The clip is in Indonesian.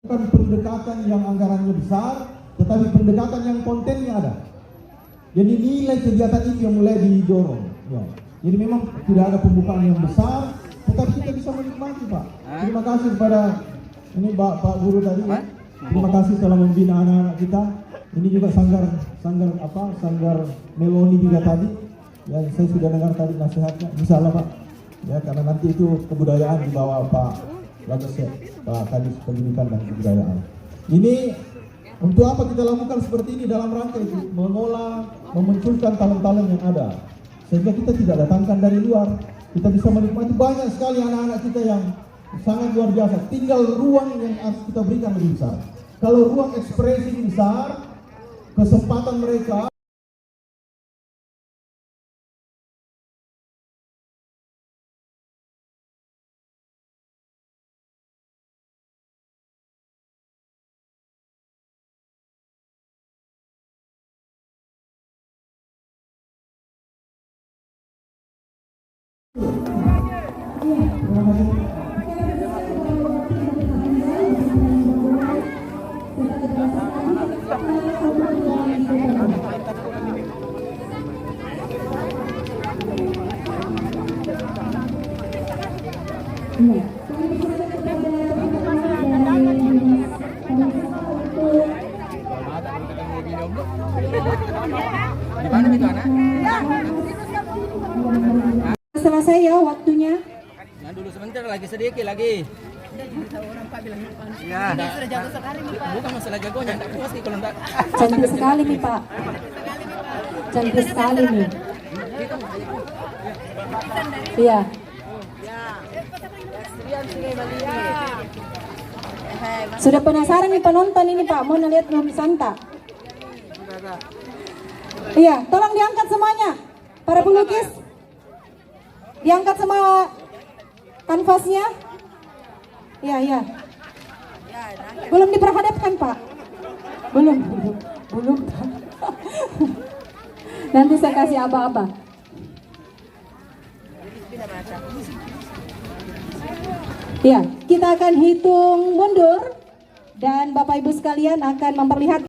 Bukan pendekatan yang anggarannya besar, tetapi pendekatan yang kontennya ada. Jadi nilai kegiatan itu yang mulai didorong. Ya. Jadi memang tidak ada pembukaan yang besar, tetapi kita bisa menikmati, Pak. Terima kasih kepada ini Pak Guru tadi. Ya. Terima kasih telah membina anak-anak kita. Ini juga sanggar Meloni juga tadi. Ya, saya sudah dengar tadi nasihatnya. Insyaallah, Pak. Ya, karena nanti itu kebudayaan di bawah Pak Lagas ya, Pak Kadis Pendidikan dan Kebudayaan. Ini untuk apa kita lakukan seperti ini dalam rangka itu mengolah, memunculkan talent-talent yang ada, sehingga kita tidak datangkan dari luar. Kita bisa menikmati banyak sekali anak-anak kita yang sangat luar biasa. Tinggal ruang yang harus kita berikan lebih besar. Kalau ruang ekspresi besar, kesempatan mereka. Selesai ya waktunya. Nah, dulu sebentar lagi sedikit lagi. Ya. Sudah jago sekali nih, Pak. Bukan masalah jagonya, enggak puas nih kalau enggak. Cantik sekali nih, Pak. Cantik sekali nih. Iya. Sudah penasaran nih penonton ini, Pak, mau lihat Nuri Santa. Iya, tolong diangkat semuanya. Para pelukis. Diangkat semua kanvasnya. Iya, iya. Belum diperhadapkan, Pak. Belum. Nanti saya kasih aba-aba. Ya, kita akan hitung mundur dan Bapak Ibu sekalian akan memperlihatkan